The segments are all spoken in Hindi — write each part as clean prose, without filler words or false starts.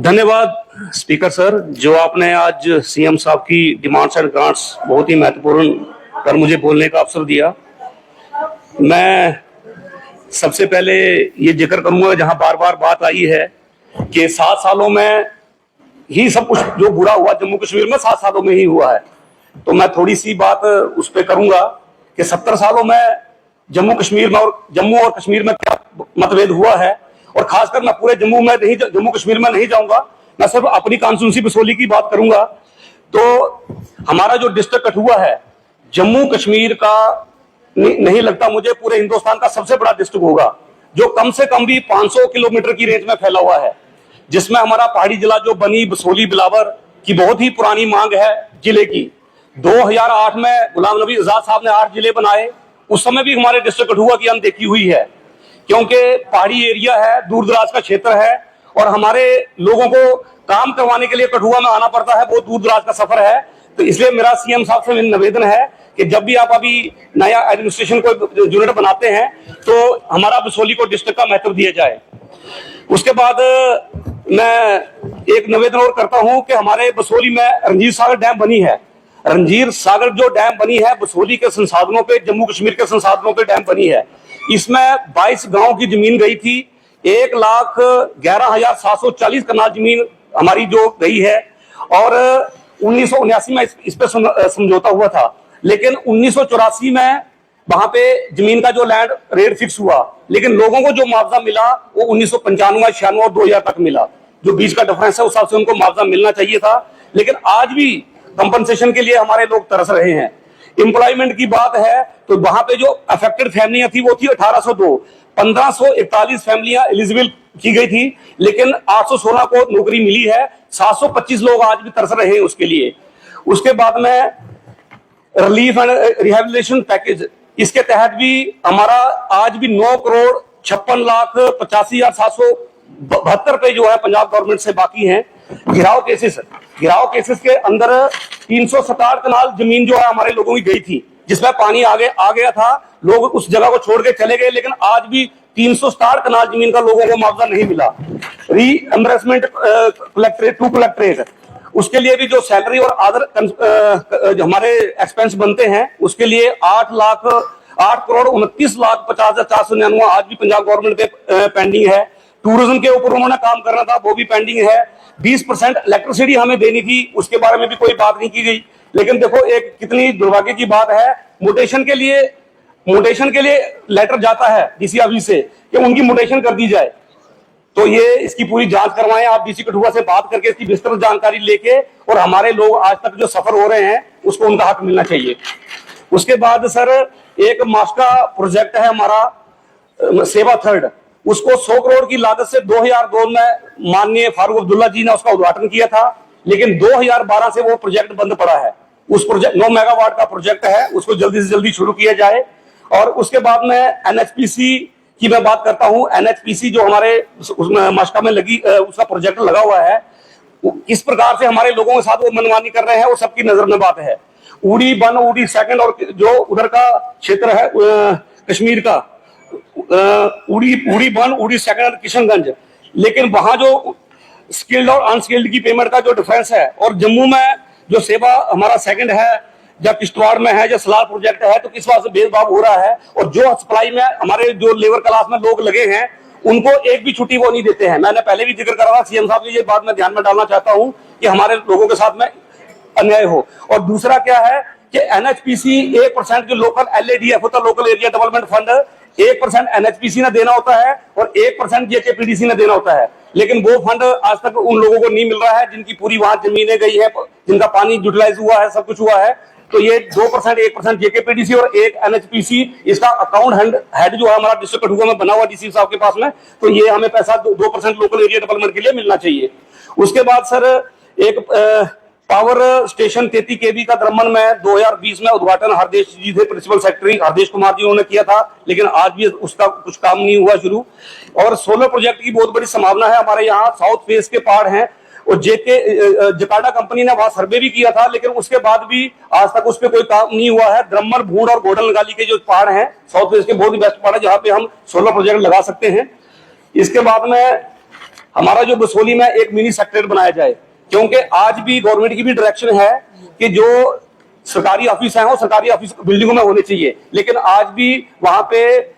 धन्यवाद स्पीकर सर, जो आपने आज सीएम साहब की डिमांड्स एंड ग्रांट्स बहुत ही महत्वपूर्ण पर मुझे बोलने का अवसर दिया। मैं सबसे पहले ये जिक्र करूंगा, जहां बार बार बात आई है कि 7 सालों में ही सब कुछ जो बुरा हुआ जम्मू कश्मीर में 7 सालों में ही हुआ है, तो मैं थोड़ी सी बात उस पर करूंगा कि 70 सालों में जम्मू और कश्मीर में क्या मतभेद हुआ है। और खासकर मैं पूरे जम्मू कश्मीर में नहीं जाऊंगा, मैं सिर्फ अपनी कॉन्स्टिट्यूंसी बसोली की बात करूंगा। तो हमारा जो डिस्ट्रिक्ट कठुआ है जम्मू कश्मीर का नहीं लगता मुझे पूरे हिंदुस्तान का सबसे बड़ा डिस्ट्रिक्ट होगा, जो कम से कम भी 500 किलोमीटर की रेंज में फैला हुआ है, जिसमें हमारा पहाड़ी जिला जो बनी बसोली बिलावर की बहुत ही पुरानी मांग है जिले की। 2008 में गुलाम नबी आजाद साहब ने 8 जिले बनाए, उस समय भी हमारे डिस्ट्रिक्ट कठुआ की अनदेखी हुई है, क्योंकि पहाड़ी एरिया है, दूर दराज का क्षेत्र है और हमारे लोगों को काम करवाने के लिए कठुआ में आना पड़ता है, बहुत दूर दराज का सफर है। तो इसलिए मेरा सीएम साहब से निवेदन है कि जब भी आप अभी नया एडमिनिस्ट्रेशन को यूनिट बनाते हैं तो हमारा बसोली को डिस्ट्रिक्ट का महत्व दिया जाए। उसके बाद मैं एक निवेदन और करता हूं कि हमारे बसोली में रंजीत सागर डैम बनी है। रंजीत सागर जो डैम बनी है बसोली के संसाधनों पे, जम्मू कश्मीर के संसाधनों पे डैम बनी है। इसमें 22 गांव की जमीन गई थी, 1,11,740 कनाल जमीन हमारी जो गई है, और 1979 में इस पे समझौता हुआ था, लेकिन 1984 में वहां पे जमीन का जो लैंड रेट फिक्स हुआ, लेकिन लोगों को जो मुआवजा मिला वो 1995, 96 और 2000 तक मिला। जो बीच का डिफरेंस है उस हिसाब से उनको मुआवजा मिलना चाहिए था, लेकिन आज भी कंपनसेशन के लिए हमारे लोग तरस रहे हैं। एम्प्लॉयमेंट की बात है तो वहां पे जो अफेक्टेड फैमिलियां थी वो थी 1802, 1541 फैमिलियां एलिजिबल की गई थी, लेकिन 816 को नौकरी मिली है, 725 लोग आज भी तरस रहे हैं उसके लिए। उसके बाद में रिलीफ एंड रिहेबिलिटेशन पैकेज, इसके तहत भी हमारा आज भी 9,56,85,772 रुपए जो है पंजाब गवर्नमेंट से बाकी हैं। घिराव केसेस के अंदर 367 कनाल जमीन जो है हमारे लोगों की गई थी, जिसमें पानी आ गया था, लोग उस जगह को छोड़ के चले गए, लेकिन आज भी 367 कनाल जमीन का लोगों को मुआवजा नहीं मिला। रीएम्बर्समेंट कलेक्टरेट, उसके लिए भी जो सैलरी और अदर हमारे एक्सपेंस बनते हैं उसके लिए 8,29,50,499 आज भी पंजाब गवर्नमेंट पे पेंडिंग है। टूरिज्म के ऊपर उन्होंने काम करना था, वो भी पेंडिंग है। 20% इलेक्ट्रिसिटी हमें देनी थी, उसके बारे में भी कोई बात नहीं की गई। लेकिन देखो एक कितनी दुर्भाग्य की बात है, मोटेशन के लिए लेटर जाता है डीसी ऑफिस से कि उनकी मोटेशन कर दी जाए, तो ये इसकी पूरी जांच करवाएं आप डीसी कठुआ से बात करके, इसकी विस्तृत जानकारी लेके, और हमारे लोग आज तक जो सफर हो रहे हैं उसको उनका हक मिलना चाहिए। उसके बाद सर एक मास्का प्रोजेक्ट है हमारा सेवा थर्ड, उसको 100 करोड़ की लागत से 2002 में माननीय फारूक अब्दुल्ला जी ने उसका उद्घाटन किया था, लेकिन 2012 से वो प्रोजेक्ट बंद पड़ा है। उस प्रोजेक्ट 9 मेगावाट का प्रोजेक्ट है, उसको जल्दी से जल्दी शुरू किया जाए। और उसके बाद में एनएचपीसी की मैं बात करता हूं। एनएचपीसी जो हमारे मास्का में लगी उसका प्रोजेक्ट लगा हुआ है, किस प्रकार से हमारे लोगों के साथ वो मनमानी कर रहे हैं वो सबकी नजर में बात है। उड़ी 1, उड़ी 2 और जो उधर का क्षेत्र है कश्मीर का, उड़ी 1, उड़ी 2 किशनगंज, लेकिन वहां जो स्किल्ड और अनस्किल्ड की पेमेंट का जो डिफरेंस है, और जम्मू में जो सेवा हमारा 2 है, या किश्तवाड़ में है, या सलाल प्रोजेक्ट है, तो किस बात से भेदभाव हो रहा है। और जो सप्लाई में हमारे जो लेबर क्लास में लोग लगे हैं उनको एक भी छुट्टी वो नहीं देते हैं। मैंने पहले भी जिक्र करा था, सीएम साहब की ये बात मैं ध्यान में डालना चाहता हूं कि हमारे लोगों के साथ में अन्याय हो। और दूसरा क्या है कि एनएचपीसी 1% जो लोकल एलएडीएफ होता है, local area development fund, 1% NHPC ने देना होता है और 1% जेकेपीडीसी ने देना होता है, लेकिन वो फंड आज तक उन लोगों को नहीं मिल रहा है जिनकी पूरी वहां जमीनें गई है, जिनका पानी यूटिलाइज हुआ है, सब कुछ हुआ है। तो ये 2%, 1% जेकेपीडीसी और 1 एनएचपीसी, इसका अकाउंट हेड जो है हमारा डिस्ट्रिक्ट कठुआ में बना हुआ डीसी साहब के पास में, तो ये हमें पैसा 2% लोकल एरिया डेवलपमेंट के लिए मिलना चाहिए। उसके बाद सर एक पावर स्टेशन 33 केवी का द्रमन में 2020 में उद्घाटन हरदेश जी थे, प्रिंसिपल सेक्रेटरी हरदेश कुमार जी उन्होंने किया था, लेकिन आज भी उसका कुछ काम नहीं हुआ शुरू। और सोलर प्रोजेक्ट की बहुत बड़ी संभावना है हमारे यहाँ, साउथ फेस के पहाड़ हैं, और जकार्डा कंपनी ने वहां सर्वे भी किया था, लेकिन उसके बाद भी आज तक उस पर कोई काम नहीं हुआ है। द्रमन, भूड़ और गोडल नगाली के जो पहाड़ हैं साउथ वेस्ट के बहुत ही बेस्ट पहाड़ है, जहां पे हम सोलर प्रोजेक्ट लगा सकते हैं। इसके बाद में हमारा जो बसोली में एक मिनी सेक्रेटरीट बनाया जाए, क्योंकि आज भी गवर्नमेंट की भी डायरेक्शन है कि जो सरकारी ऑफिस है वो सरकारी ऑफिस बिल्डिंगों में होने चाहिए, लेकिन आज भी वहां पे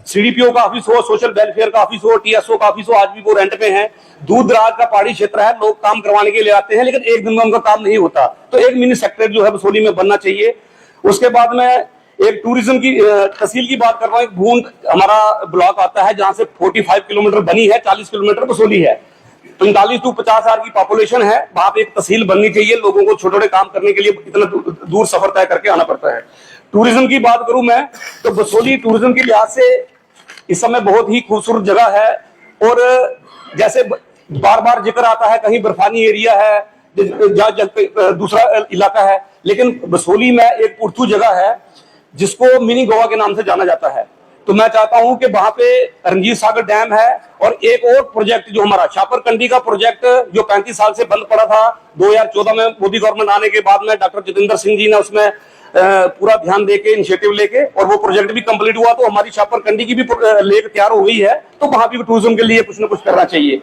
सीडीपीओ का ऑफिस हो, सोशल वेलफेयर का ऑफिस हो, टीएसओ का ऑफिस हो, आज भी वो रेंट पे हैं। दूर दराज का पहाड़ी क्षेत्र है, लोग काम करवाने के लिए आते हैं, लेकिन एक दिन में उनका काम नहीं होता। तो एक मिनी सेक्रेटरीट जो है बसोली में बनना चाहिए। उसके बाद में एक टूरिज्म की तहसील की बात कर रहा हूँ। एक भूंड हमारा ब्लॉक आता है जहां से 45 किलोमीटर बनी है, 40 किलोमीटर बसोली है, 45 to 50 हजार की पॉपुलेशन है। वहां पे एक तहसील बननी चाहिए, लोगों को छोटे छोटे काम करने के लिए इतना दूर सफर तय करके आना पड़ता है। टूरिज्म की बात करूं मैं तो बसोली टूरिज्म के लिहाज से इस समय बहुत ही खूबसूरत जगह है। और जैसे बार बार जिक्र आता है कहीं बर्फानी एरिया है, जहाँ दूसरा इलाका है, लेकिन बसोली में एक पुरथू जगह है जिसको मिनी गोवा के नाम से जाना जाता है। तो मैं चाहता हूं कि वहां पे रणजीत सागर डैम है और एक और प्रोजेक्ट जो हमारा शापरकंडी का प्रोजेक्ट जो 35 साल से बंद पड़ा था, 2014 में मोदी गवर्नमेंट आने के बाद में डॉक्टर जितेंद्र सिंह जी ने उसमें पूरा ध्यान देके इनिशिएटिव लेके और वो प्रोजेक्ट भी कंप्लीट हुआ। तो हमारी शापरकंडी की भी लेक तैयार हो गई है, तो वहां भी टूरिज्म के लिए कुछ ना कुछ करना चाहिए।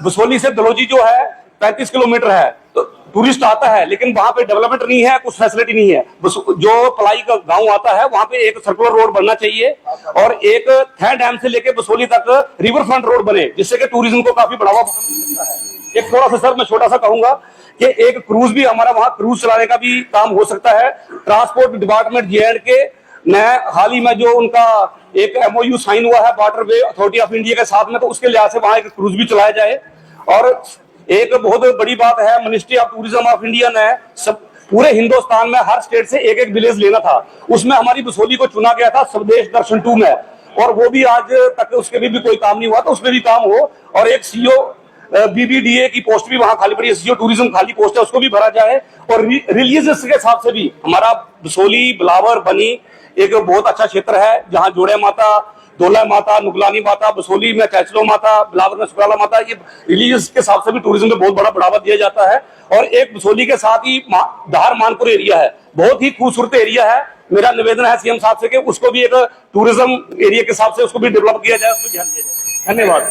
बसोली से दलोजी जो है 35 किलोमीटर है, तो टूरिस्ट आता है, लेकिन वहां पे डेवलपमेंट नहीं है, कुछ फैसिलिटी नहीं है। जो पलाई का गांव आता है वहां पे एक सर्कुलर रोड बनना चाहिए और एक थे डैम से लेके बसोली तक रिवर फ्रंट रोड बने, जिससे कि टूरिज्म को काफी बढ़ावा मिल सकता है। एक थोड़ा सा सर मैं छोटा सा कहूंगा कि एक क्रूज भी हमारा वहां क्रूज चलाने का भी काम हो सकता है। ट्रांसपोर्ट डिपार्टमेंट J&K ने हाल ही में जो उनका एक MOU साइन हुआ है वाटरवे अथॉरिटी ऑफ इंडिया के साथ में, तो उसके लिहाज से वहां एक क्रूज भी चलाया जाए। और एक बहुत बड़ी बात है, ministry of tourism of India ने सब पूरे हिंदुस्तान में हर स्टेट से एक एक विलेज लेना था, उसमें हमारी बसोली को चुना गया था स्वदेश दर्शन 2 में, और वो भी आज तक उसके भी कोई काम नहीं हुआ। तो उसमें भी काम हो और एक CO BBDA की पोस्ट भी वहां खाली पड़ी है, CO टूरिज्म खाली पोस्ट है, उसको भी भरा जाए। और रिलीजियस के हिसाब से भी हमारा बसोली, बिलावर, बनी एक बहुत अच्छा क्षेत्र है, जहां जोड़े माता, दोला माता, नुकलानी माता, बसोली में कैचलो माता, बिलावर में सुकराला माता, ये रिलीजियस के हिसाब से भी टूरिज्म में बहुत बड़ा बढ़ावा दिया जाता है। और एक बसोली के साथ ही धार मानपुर एरिया है, बहुत ही खूबसूरत एरिया है। मेरा निवेदन है CM साहब से कि उसको भी एक टूरिज्म एरिया के हिसाब से उसको भी डेवलप किया जाए, उसको ध्यान दिया जाए। धन्यवाद।